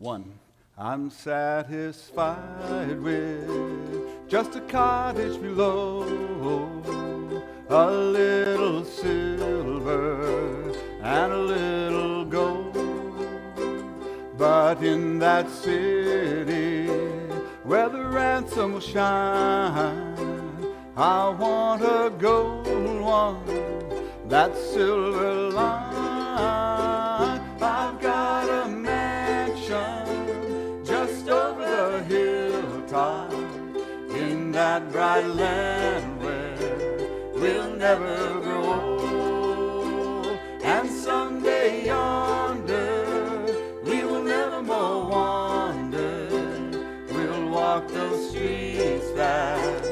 One, I'm satisfied with just a cottage below, a little silver and a little gold. But in that city where the ransom will shine, I want a gold one, that silver line. I've got a mansion just over the hilltop in that bright land where we'll never grow old. And someday yonder we will never more wander. We'll walk those streets that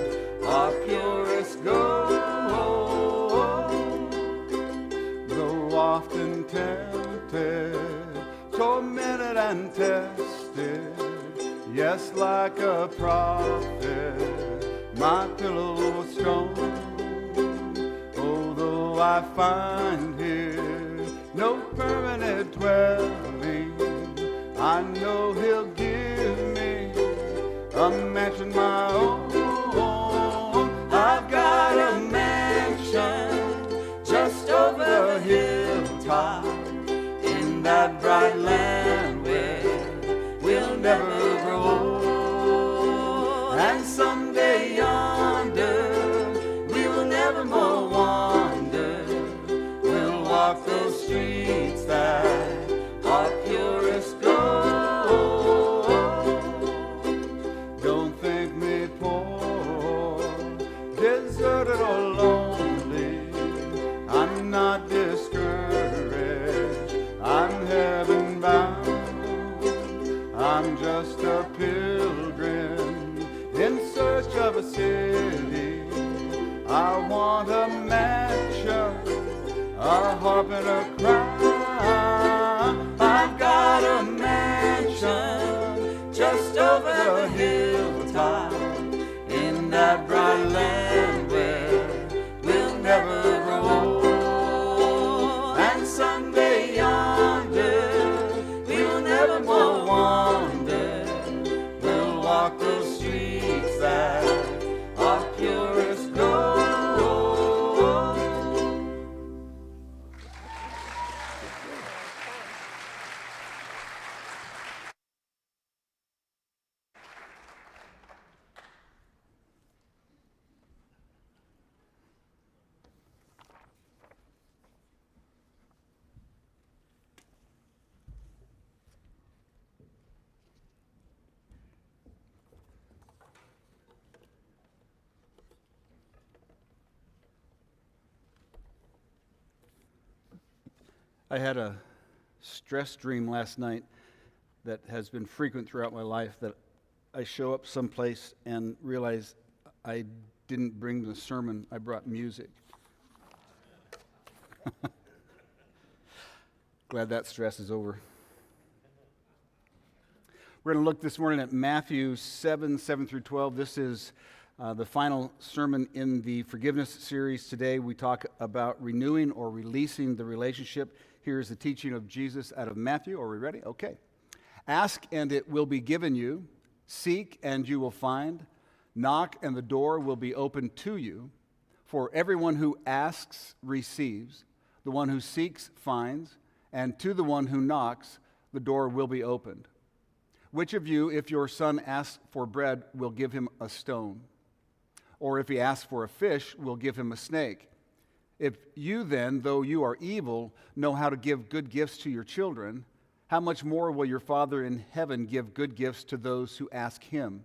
are purest gold. Though often tempted, tormented and tested, yes, like a prophet, my pillow was strong. Although I find here no permanent dwelling, I know he'll give me a mansion my own. I've got a mansion just over the hilltop in that bright land where we'll never grow old. And someday yonder we will never more wander. We'll walk those streets that are purest gold. Don't think me poor, deserted or lonely. I'm not discouraged, I'm heaven bound. I'm just a pilgrim in search of a city. I want a mansion, a harp and a crown. I've got a mansion just over the hilltop in that bright land where we'll never grow old. And someday yonder we will never more wander. We'll walk those streets that are purest gold. I had a stress dream last night that has been frequent throughout my life, that I show up someplace and realize I didn't bring the sermon, I brought music. Glad that stress is over. We're going to look this morning at Matthew 7 through 12. This is the final sermon in the forgiveness series. Today we talk about renewing or releasing the relationship. Here's the teaching of Jesus out of Matthew. Are we ready? Okay. Ask and it will be given you. Seek and you will find. Knock and the door will be opened to you. For everyone who asks receives. The one who seeks finds. And to the one who knocks, the door will be opened. Which of you, if your son asks for bread, will give him a stone? Or if he asks for a fish, will give him a snake? If you then, though you are evil, know how to give good gifts to your children, how much more will your Father in heaven give good gifts to those who ask him?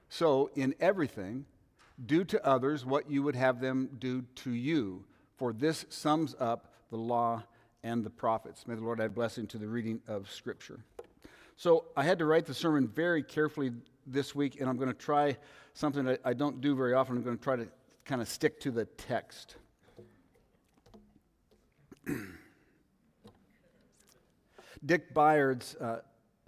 So, in everything, do to others what you would have them do to you, for this sums up the law and the prophets. May the Lord add blessing to the reading of Scripture. So, I had to write the sermon very carefully this week, and I'm going to try something that I don't do very often. I'm going to try to kind of stick to the text. Dick Byard's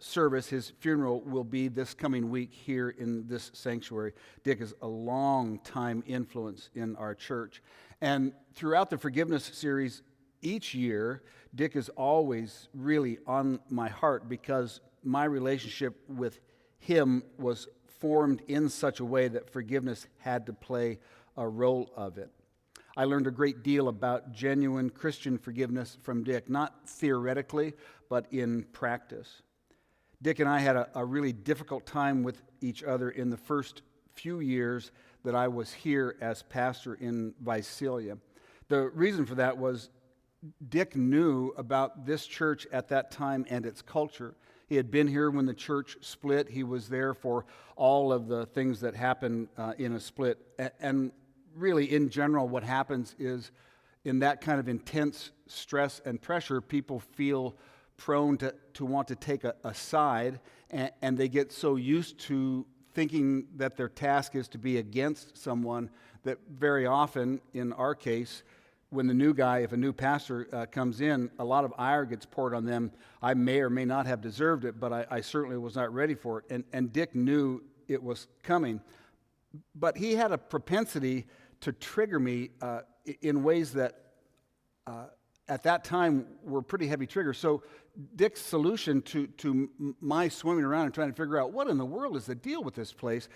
service, his funeral, will be this coming week here in this sanctuary. Dick is a long-time influence in our church. And throughout the forgiveness series, each year, Dick is always really on my heart because my relationship with him was formed in such a way that forgiveness had to play a role of it. I learned a great deal about genuine Christian forgiveness from Dick, not theoretically, but in practice. Dick and I had a really difficult time with each other in the first few years that I was here as pastor in Visalia. The reason for that was Dick knew about this church at that time and its culture. He had been here when the church split. He was there for all of the things that happen in a split. And really, in general, what happens is in that kind of intense stress and pressure, people feel prone to want to take a side, and they get so used to thinking that their task is to be against someone that very often, in our case, when the new guy, if a new pastor comes in, a lot of ire gets poured on them. I may or may not have deserved it, but I certainly was not ready for it. And Dick knew it was coming. But he had a propensity to trigger me in ways that at that time were pretty heavy triggers. So Dick's solution to my swimming around and trying to figure out what in the world is the deal with this place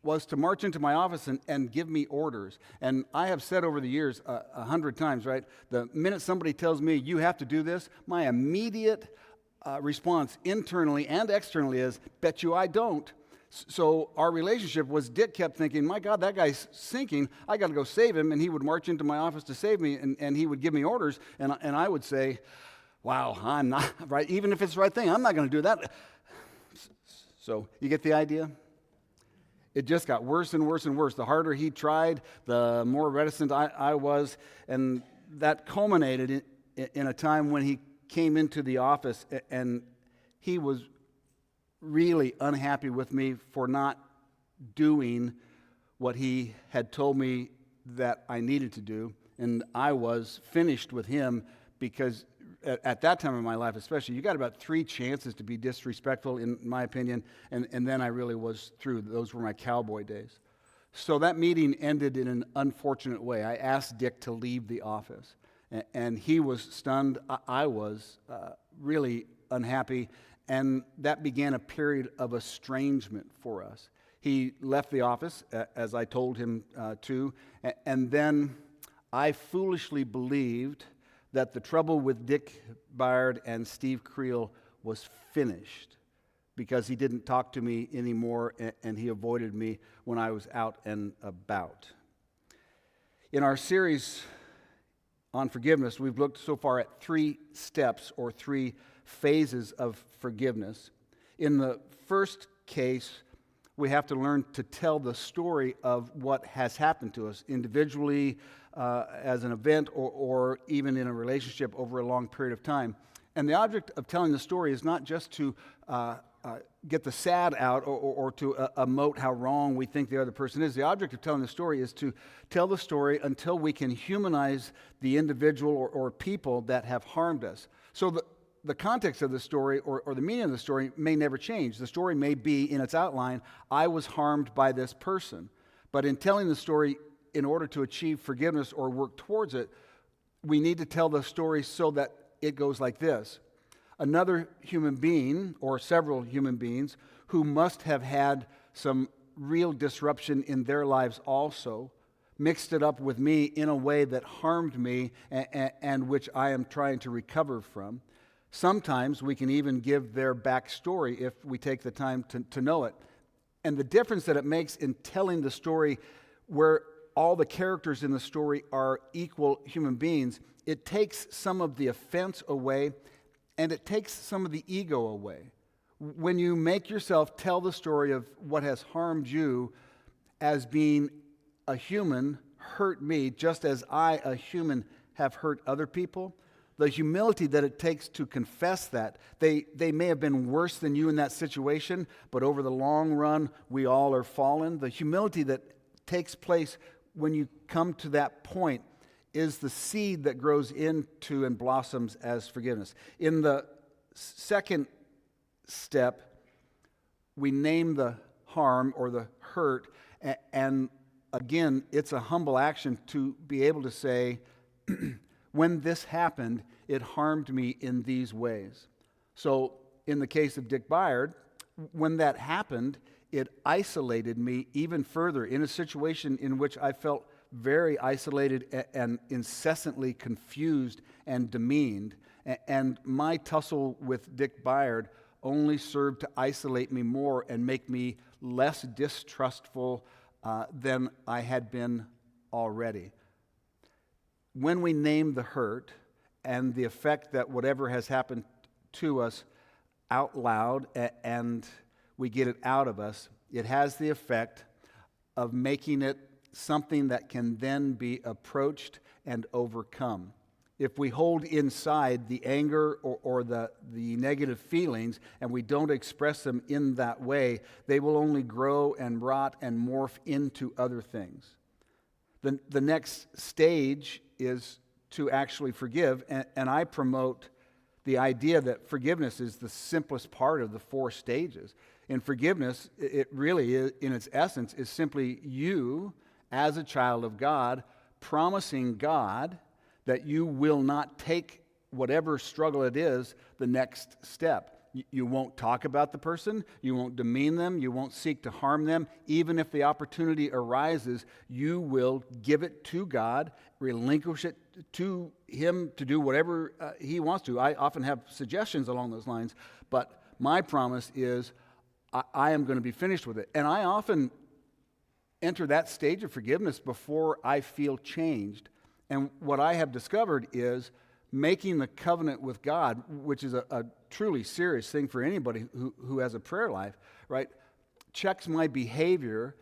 was to march into my office and give me orders. And I have said over the years 100 times, right, the minute somebody tells me you have to do this, my immediate response internally and externally is, bet you I don't. So our relationship was Dick kept thinking, my God, that guy's sinking. I got to go save him. And he would march into my office to save me, and he would give me orders. And I would say, wow, I'm not, right? Even if it's the right thing, I'm not going to do that. So you get the idea? It just got worse and worse and worse. The harder he tried, the more reticent I was. And that culminated in a time when he came into the office, and he was really unhappy with me for not doing what he had told me that I needed to do. And I was finished with him because at that time in my life especially, you got about 3 chances to be disrespectful, in my opinion, and then I really was through. Those were my cowboy days. So that meeting ended in an unfortunate way. I asked Dick to leave the office, and he was stunned. I was really unhappy. And that began a period of estrangement for us. He left the office, as I told him to, and then I foolishly believed that the trouble with Dick Byard and Steve Creel was finished because he didn't talk to me anymore and he avoided me when I was out and about. In our series on forgiveness, we've looked so far at 3 steps or 3 phases of forgiveness. In the first case, we have to learn to tell the story of what has happened to us individually, as an event, or even in a relationship over a long period of time. And the object of telling the story is not just to get the sad out or to emote how wrong we think the other person is. The object of telling the story is to tell the story until we can humanize the individual or people that have harmed us. So the context of the story or the meaning of the story may never change. The story may be, in its outline, I was harmed by this person. But in telling the story, in order to achieve forgiveness or work towards it, we need to tell the story so that it goes like this. Another human being, or several human beings, who must have had some real disruption in their lives also, mixed it up with me in a way that harmed me and which I am trying to recover from. Sometimes we can even give their backstory if we take the time to know it. And the difference that it makes in telling the story where all the characters in the story are equal human beings, it takes some of the offense away and it takes some of the ego away. When you make yourself tell the story of what has harmed you as being a human hurt me just as I, a human, have hurt other people, the humility that it takes to confess that. They may have been worse than you in that situation, but over the long run, we all are fallen. The humility that takes place when you come to that point is the seed that grows into and blossoms as forgiveness. In the second step, we name the harm or the hurt, and again, it's a humble action to be able to say, When this happened, it harmed me in these ways. So in the case of Dick Byard, when that happened, it isolated me even further in a situation in which I felt very isolated and incessantly confused and demeaned. And my tussle with Dick Byard only served to isolate me more and make me less distrustful than I had been already. When we name the hurt and the effect that whatever has happened to us out loud and we get it out of us, it has the effect of making it something that can then be approached and overcome. If we hold inside the anger or the negative feelings and we don't express them in that way, they will only grow and rot and morph into other things. The next stage is to actually forgive, and I promote the idea that forgiveness is the simplest part of the 4 stages. In forgiveness, it really is, in its essence, is simply you, as a child of God, promising God that you will not take whatever struggle it is the next step. You won't talk about the person, you won't demean them, you won't seek to harm them. Even if the opportunity arises, you will give it to God, relinquish it to Him to do whatever He wants to. I often have suggestions along those lines, but my promise is I am going to be finished with it. And I often enter that stage of forgiveness before I feel changed. And what I have discovered is making the covenant with God, which is a truly serious thing for anybody who has a prayer life, right, checks my behavior,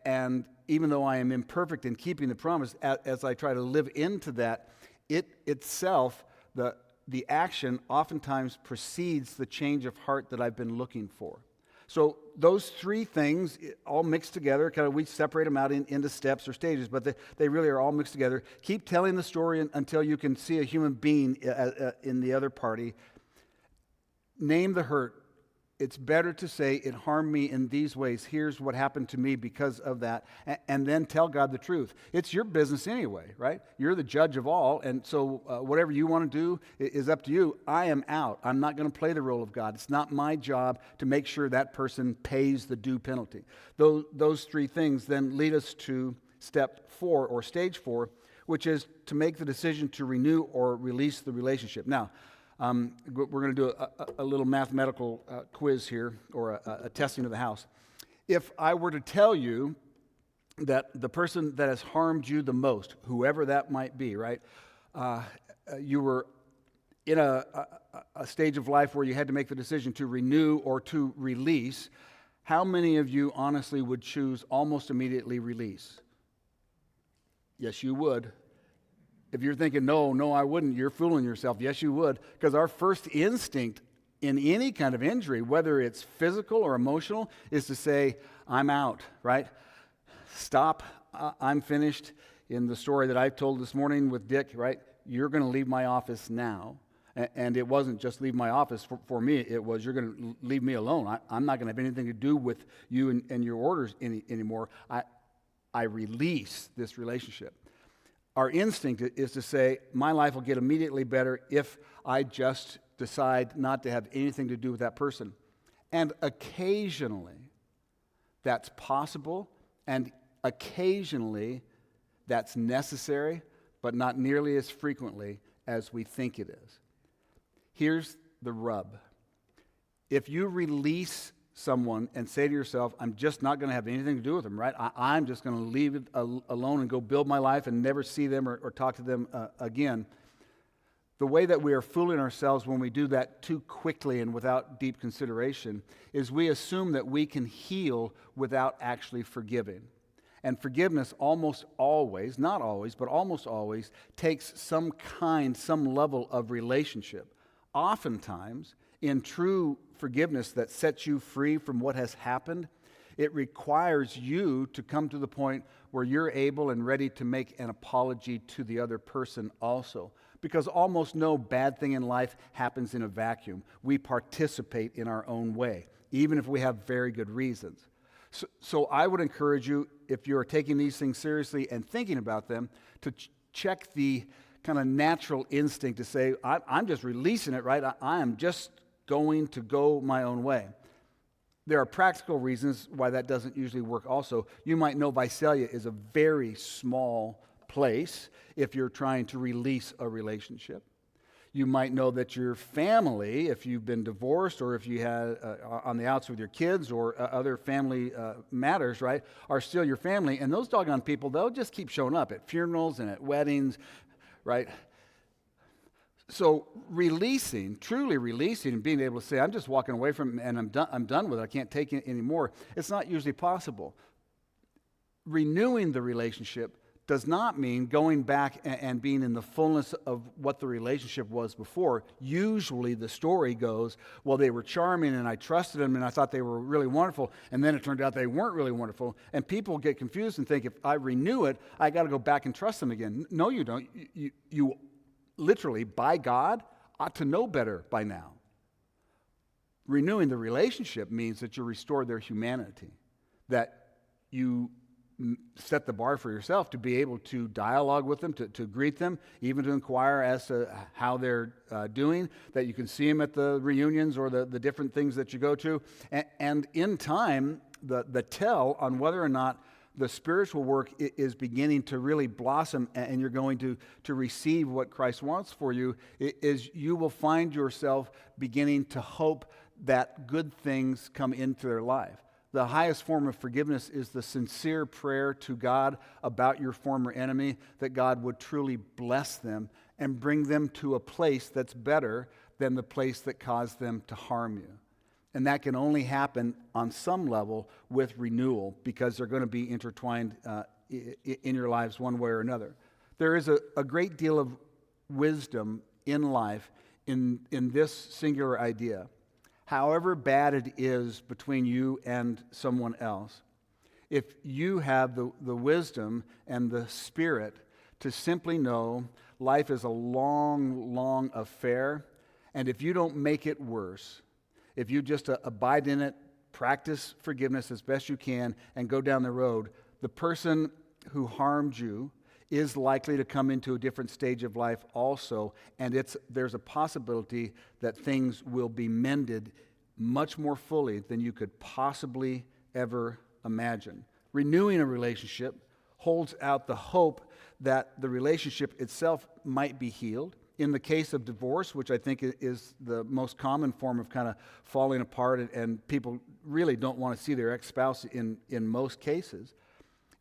and even though I am imperfect in keeping the promise, as I try to live into that, it itself, the action oftentimes precedes the change of heart that I've been looking for. So those 3 things all mixed together, kind of we separate them out into steps or stages, but they really are all mixed together. Keep telling the story until you can see a human being in the other party. Name the hurt. It's better to say it harmed me in these ways. Here's what happened to me because of that. And then tell God the truth. It's your business anyway, right? You're the judge of all. And so whatever you want to do is up to you. I am out. I'm not going to play the role of God. It's not my job to make sure that person pays the due penalty. Those 3 things then lead us to step 4 or stage 4, which is to make the decision to renew or release the relationship. Now, we're going to do a little mathematical quiz here, or a testing of the house. If I were to tell you that the person that has harmed you the most, whoever that might be, right, you were in a stage of life where you had to make the decision to renew or to release, how many of you honestly would choose almost immediately release? Yes, you would. If you're thinking, no, I wouldn't, you're fooling yourself. Yes, you would. Because our first instinct in any kind of injury, whether it's physical or emotional, is to say, I'm out, right? Stop, I'm finished. In the story that I told this morning with Dick, right? You're going to leave my office now. And it wasn't just leave my office. For me, it was you're going to leave me alone. I'm not going to have anything to do with you and your orders anymore. I release this relationship. Our instinct is to say, my life will get immediately better if I just decide not to have anything to do with that person. And occasionally, that's possible, and occasionally, that's necessary, but not nearly as frequently as we think it is. Here's the rub. If you release someone and say to yourself, I'm just not going to have anything to do with them, right? I'm just going to leave it alone and go build my life and never see them or talk to them again. The way that we are fooling ourselves when we do that too quickly and without deep consideration is we assume that we can heal without actually forgiving. And forgiveness almost always, not always, but almost always takes some level of relationship. Oftentimes, in true forgiveness that sets you free from what has happened, it requires you to come to the point where you're able and ready to make an apology to the other person also. Because almost no bad thing in life happens in a vacuum. We participate in our own way, even if we have very good reasons. So I would encourage you, if you're taking these things seriously and thinking about them, to check the kind of natural instinct to say, I'm just releasing it, right? I am just going to go my own way. There are practical reasons why that doesn't usually work also. You might know Visalia is a very small place if you're trying to release a relationship. You might know that your family, if you've been divorced or if you had on the outs with your kids or other family matters, right, are still your family. And those doggone people, they'll just keep showing up at funerals and at weddings, right? So releasing, truly releasing and being able to say, I'm just walking away from it and I'm done with it. I can't take it anymore. It's not usually possible. Renewing the relationship does not mean going back and being in the fullness of what the relationship was before. Usually the story goes, well, they were charming and I trusted them and I thought they were really wonderful, and then it turned out they weren't really wonderful. And people get confused and think, if I renew it, I got to go back and trust them again. No, you don't. You literally, by God, ought to know better by now. Renewing the relationship means that you restore their humanity, that you set the bar for yourself to be able to dialogue with them, to greet them, even to inquire as to how they're doing, that you can see them at the reunions or the different things that you go to. And in time, the tell on whether or not the spiritual work is beginning to really blossom and you're going to receive what Christ wants for you, is you will find yourself beginning to hope that good things come into their life. The highest form of forgiveness is the sincere prayer to God about your former enemy, that God would truly bless them and bring them to a place that's better than the place that caused them to harm you. And that can only happen on some level with renewal, because they're going to be intertwined in your lives one way or another. There is a great deal of wisdom in life in this singular idea. However bad it is between you and someone else, if you have the wisdom and the spirit to simply know life is a long, long affair, and if you don't make it worse, if you just abide in it, practice forgiveness as best you can, and go down the road, the person who harmed you is likely to come into a different stage of life also, and there's a possibility that things will be mended much more fully than you could possibly ever imagine. Renewing a relationship holds out the hope that the relationship itself might be healed. In the case of divorce, which I think is the most common form of kind of falling apart, and people really don't want to see their ex-spouse in most cases.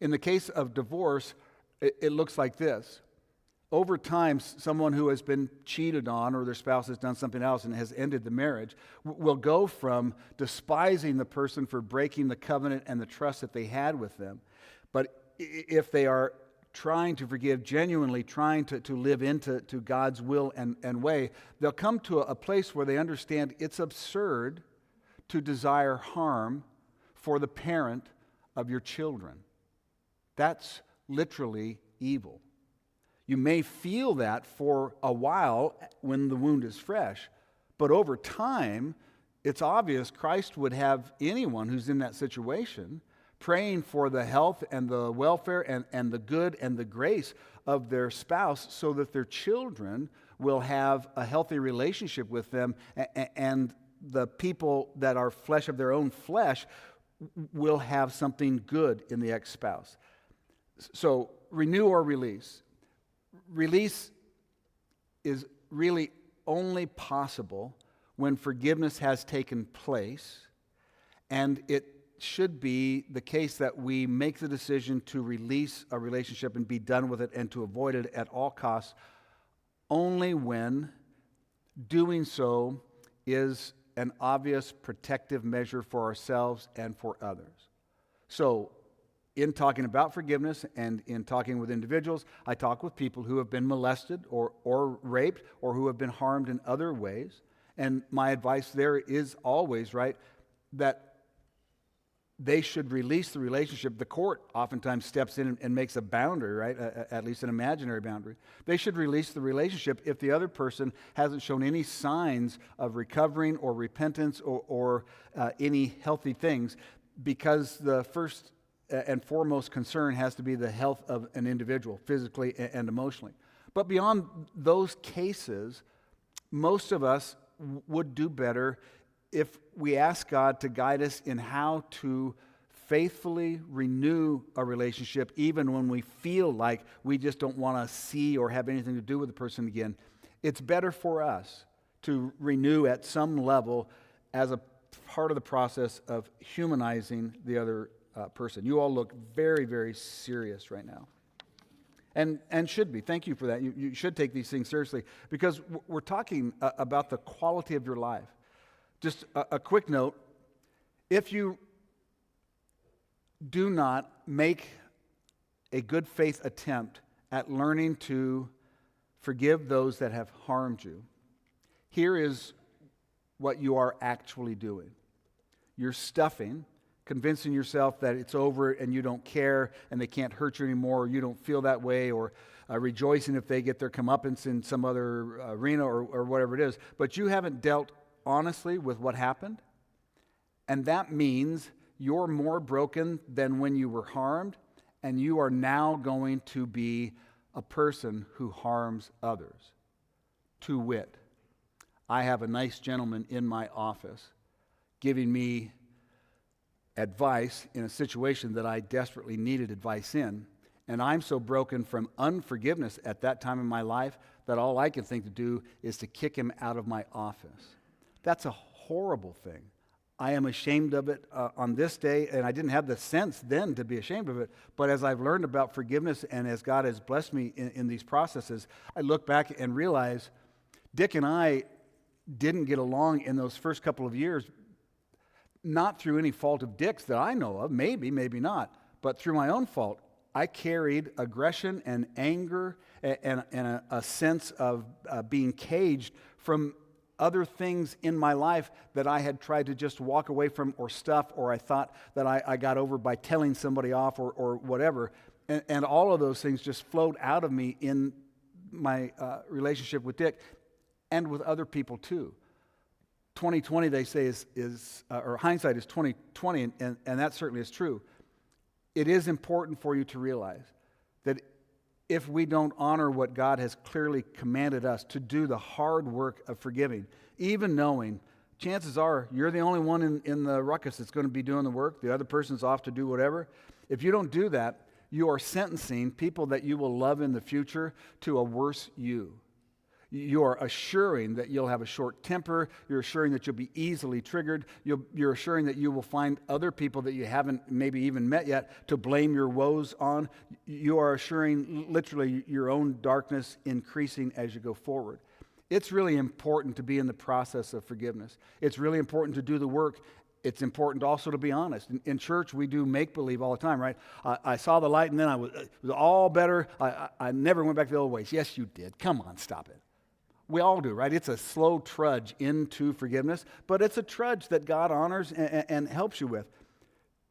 In the case of divorce, it looks like this. Over time, someone who has been cheated on or their spouse has done something else and has ended the marriage will go from despising the person for breaking the covenant and the trust that they had with them. But if they are trying to forgive, genuinely trying to live into God's will and way, they'll come to a place where they understand it's absurd to desire harm for the parent of your children. That's literally evil. You may feel that for a while when the wound is fresh, but over time, it's obvious Christ would have anyone who's in that situation praying for the health and the welfare and the good and the grace of their spouse, so that their children will have a healthy relationship with them, and the people that are flesh of their own flesh will have something good in the ex-spouse. So renew or release. Release is really only possible when forgiveness has taken place, and it should be the case that we make the decision to release a relationship and be done with it and to avoid it at all costs only when doing so is an obvious protective measure for ourselves and for others. So, in talking about forgiveness and in talking with individuals, I talk with people who have been molested or raped or who have been harmed in other ways. And my advice there is always, right, that they should release the relationship. The court oftentimes steps in and makes a boundary, right? At least an imaginary boundary. They should release the relationship if the other person hasn't shown any signs of recovering or repentance or any healthy things, because the first and foremost concern has to be the health of an individual, physically and emotionally. But beyond those cases, most of us would do better if we ask God to guide us in how to faithfully renew a relationship, even when we feel like we just don't want to see or have anything to do with the person again. It's better for us to renew at some level as a part of the process of humanizing the other person. You all look very, very serious right now. And should be. Thank you for that. You should take these things seriously, because we're talking about the quality of your life. Just a quick note, if you do not make a good faith attempt at learning to forgive those that have harmed you, here is what you are actually doing. You're stuffing, convincing yourself that it's over and you don't care and they can't hurt you anymore, or you don't feel that way, or rejoicing if they get their comeuppance in some other arena or whatever it is. But you haven't dealt honestly with what happened, and that means you're more broken than when you were harmed, and you are now going to be a person who harms others. To wit, I have a nice gentleman in my office giving me advice in a situation that I desperately needed advice in, and I'm so broken from unforgiveness at that time in my life that all I can think to do is to kick him out of my office. That's a horrible thing. I am ashamed of it on this day, and I didn't have the sense then to be ashamed of it, but as I've learned about forgiveness and as God has blessed me in these processes, I look back and realize Dick and I didn't get along in those first couple of years, not through any fault of Dick's that I know of, maybe not, but through my own fault. I carried aggression and anger and a sense of being caged from other things in my life that I had tried to just walk away from or stuff, or I thought that I got over by telling somebody off or whatever. And all of those things just flowed out of me in my relationship with Dick and with other people too. 2020, they say, or hindsight is 2020, and that certainly is true. It is important for you to realize that if we don't honor what God has clearly commanded us to do, the hard work of forgiving, even knowing, chances are you're the only one in the ruckus that's going to be doing the work, the other person's off to do whatever. If you don't do that, you are sentencing people that you will love in the future to a worse you. You are assuring that you'll have a short temper. You're assuring that you'll be easily triggered. You're assuring that you will find other people that you haven't maybe even met yet to blame your woes on. You are assuring literally your own darkness increasing as you go forward. It's really important to be in the process of forgiveness. It's really important to do the work. It's important also to be honest. In church, we do make-believe all the time, right? I saw the light and then it was all better. I never went back to the old ways. Yes, you did. Come on, stop it. We all do, right? It's a slow trudge into forgiveness, but it's a trudge that God honors and helps you with.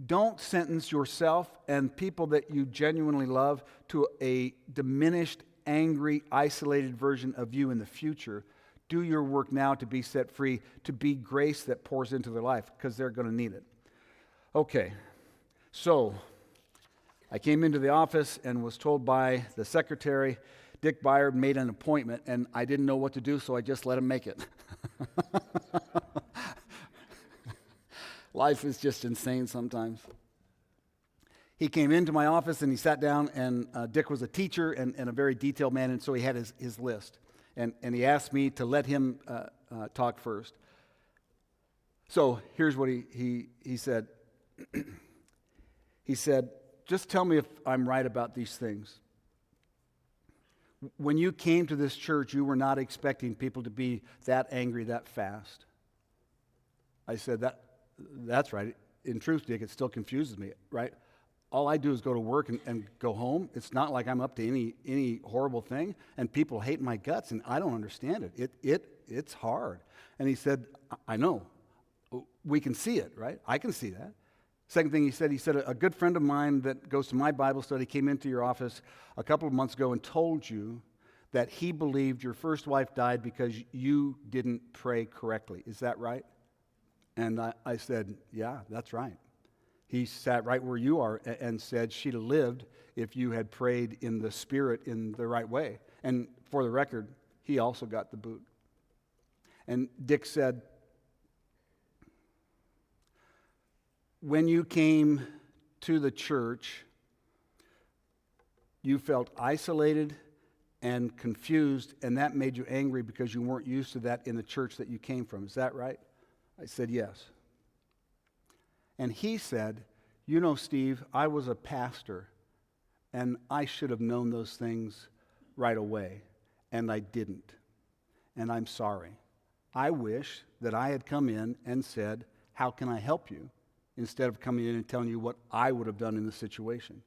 Don't sentence yourself and people that you genuinely love to a diminished, angry, isolated version of you in the future. Do your work now to be set free, to be grace that pours into their life, because they're going to need it. Okay, so I came into the office and was told by the secretary, Dick Byard made an appointment, and I didn't know what to do, so I just let him make it. Life is just insane sometimes. He came into my office, and he sat down, and Dick was a teacher and a very detailed man, and so he had his list. And he asked me to let him talk first. So here's what he said. He said, just tell me if I'm right about these things. When you came to this church, you were not expecting people to be that angry that fast. I said, that's right. In truth, Dick, it still confuses me, right? All I do is go to work and go home. It's not like I'm up to any horrible thing, and people hate my guts, and I don't understand it. It's hard. And he said, I know. We can see it, right? I can see that. Second thing he said, a good friend of mine that goes to my Bible study came into your office a couple of months ago and told you that he believed your first wife died because you didn't pray correctly. Is that right? And I said, yeah, that's right. He sat right where you are and said she'd have lived if you had prayed in the Spirit in the right way. And for the record, he also got the boot. And Dick said, when you came to the church, you felt isolated and confused, and that made you angry because you weren't used to that in the church that you came from. Is that right? I said, yes. And he said, you know, Steve, I was a pastor, and I should have known those things right away, and I didn't. And I'm sorry. I wish that I had come in and said, how can I help you? Instead of coming in and telling you what I would have done in the situation.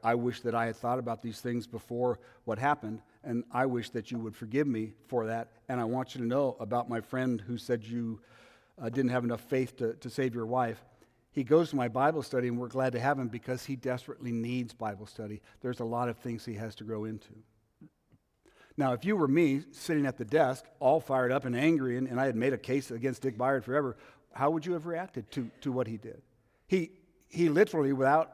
I wish that I had thought about these things before what happened, and I wish that you would forgive me for that. And I want you to know about my friend who said you didn't have enough faith to save your wife. He goes to my Bible study, and we're glad to have him because he desperately needs Bible study. There's a lot of things he has to grow into. Now, if you were me sitting at the desk, all fired up and angry, and I had made a case against Dick Byard forever, how would you have reacted to what he did? He literally, without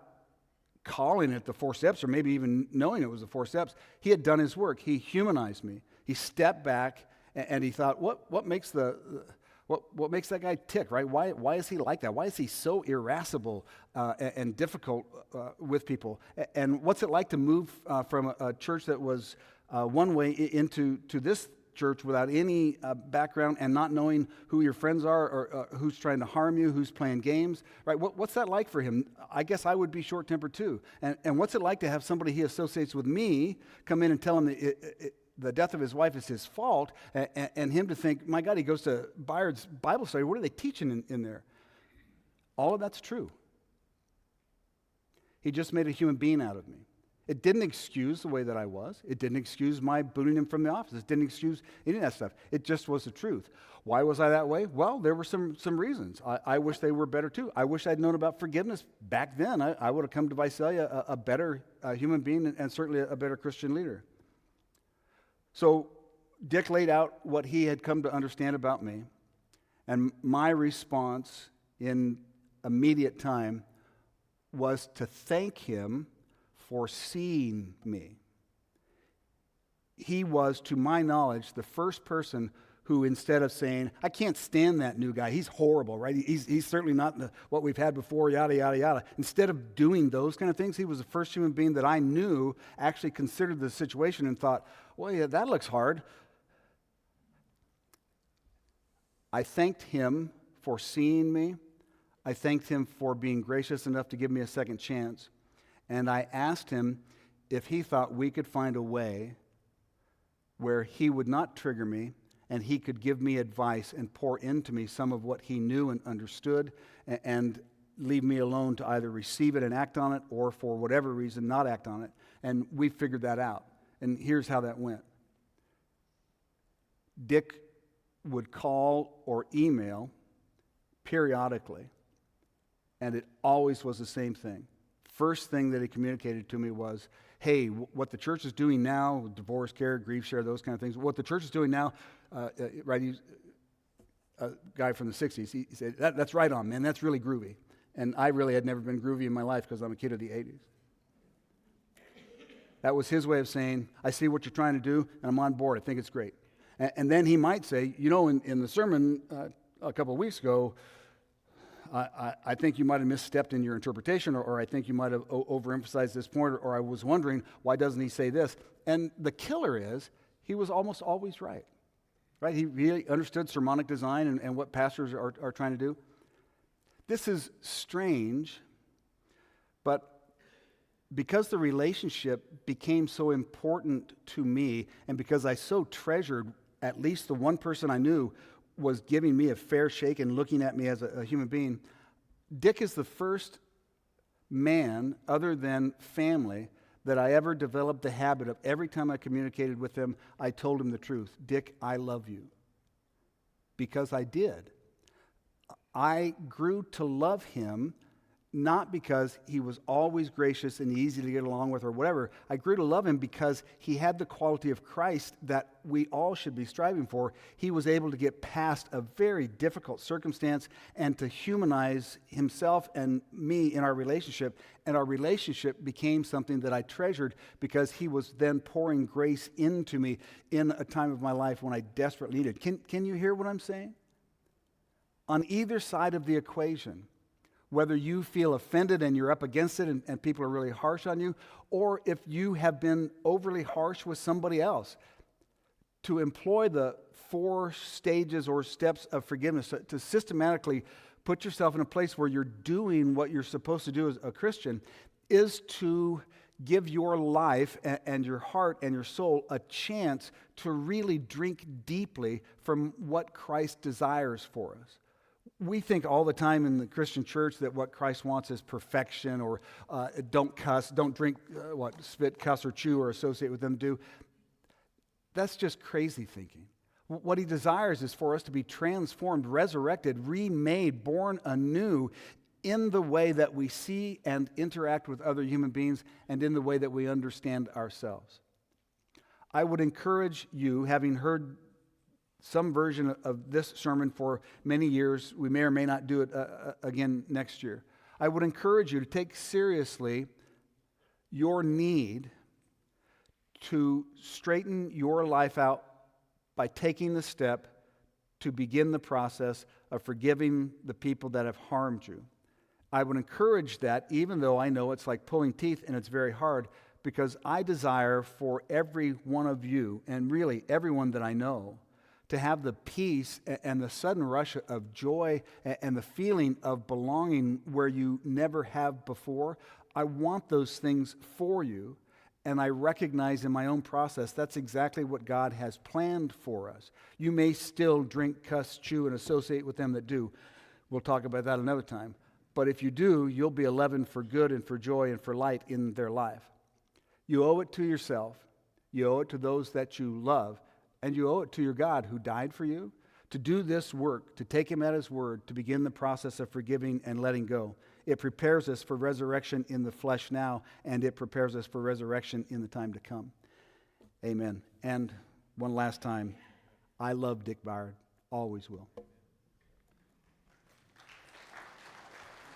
calling it the 4 steps, or maybe even knowing it was the 4 steps, he had done his work. He humanized me. He stepped back and he thought, what makes that guy tick, right? Why is he like that? Why is he so irascible and difficult with people? And what's it like to move from a church that was one way into this church without any background and not knowing who your friends are or who's trying to harm you, who's playing games, right? What's that like for him? I guess I would be short-tempered too. And what's it like to have somebody he associates with me come in and tell him the death of his wife is his fault, and him to think, my God, he goes to Byard's Bible study. What are they teaching in there? All of that's true. He just made a human being out of me. It didn't excuse the way that I was. It didn't excuse my booting him from the office. It didn't excuse any of that stuff. It just was the truth. Why was I that way? Well, there were some reasons. I wish they were better too. I wish I'd known about forgiveness back then. I would have come to Visalia a better human being and certainly a better Christian leader. So Dick laid out what he had come to understand about me, and my response in immediate time was to thank him for seeing me. He was, to my knowledge, the first person who, instead of saying, I can't stand that new guy, he's horrible, right? He's certainly not what we've had before, yada, yada, yada. Instead of doing those kind of things, he was the first human being that I knew actually considered the situation and thought, well, yeah, that looks hard. I thanked him for seeing me. I thanked him for being gracious enough to give me a second chance. And I asked him if he thought we could find a way where he would not trigger me and he could give me advice and pour into me some of what he knew and understood and leave me alone to either receive it and act on it or for whatever reason not act on it. And we figured that out. And here's how that went. Dick would call or email periodically, and it always was the same thing. First thing that he communicated to me was, hey, what the church is doing now, divorce care, grief share, those kind of things, what the church is doing now, right, he's a guy from the 60s, he said, that's right on, man, that's really groovy. And I really had never been groovy in my life because I'm a kid of the 80s. That was his way of saying, I see what you're trying to do, and I'm on board, I think it's great. And then he might say, you know, in the sermon a couple of weeks ago, I think you might have misstepped in your interpretation, or I think you might have overemphasized this point, or I was wondering, why doesn't he say this? And the killer is, he was almost always right? He really understood sermonic design and what pastors are trying to do. This is strange, but because the relationship became so important to me, and because I so treasured at least the one person I knew was giving me a fair shake and looking at me as a human being, Dick is the first man, other than family, that I ever developed the habit of every time I communicated with him, I told him the truth. Dick, I love you. Because I did. I grew to love him, not because he was always gracious and easy to get along with or whatever. I grew to love him because he had the quality of Christ that we all should be striving for. He was able to get past a very difficult circumstance and to humanize himself and me in our relationship. And our relationship became something that I treasured because he was then pouring grace into me in a time of my life when I desperately needed. Can you hear what I'm saying? On either side of the equation, whether you feel offended and you're up against it and people are really harsh on you, or if you have been overly harsh with somebody else, to employ the 4 stages or steps of forgiveness, to systematically put yourself in a place where you're doing what you're supposed to do as a Christian, is to give your life and your heart and your soul a chance to really drink deeply from what Christ desires for us. We think all the time in the Christian church that what Christ wants is perfection, or don't cuss, don't drink, spit, cuss, or chew, or associate with them do. That's just crazy thinking. What he desires is for us to be transformed, resurrected, remade, born anew in the way that we see and interact with other human beings and in the way that we understand ourselves. I would encourage you, having heard some version of this sermon for many years, we may or may not do it again next year. I would encourage you to take seriously your need to straighten your life out by taking the step to begin the process of forgiving the people that have harmed you. I would encourage that, even though I know it's like pulling teeth and it's very hard, because I desire for every one of you, and really everyone that I know, to have the peace and the sudden rush of joy and the feeling of belonging where you never have before. I want those things for you, and I recognize in my own process that's exactly what God has planned for us. You may still drink, cuss, chew, and associate with them that do. We'll talk about that another time. But if you do, you'll be a leaven for good and for joy and for light in their life. You owe it to yourself. You owe it to those that you love. And you owe it to your God who died for you to do this work, to take him at his word, to begin the process of forgiving and letting go. It prepares us for resurrection in the flesh now, and it prepares us for resurrection in the time to come. Amen. And one last time, I love Dick Byard. Always will.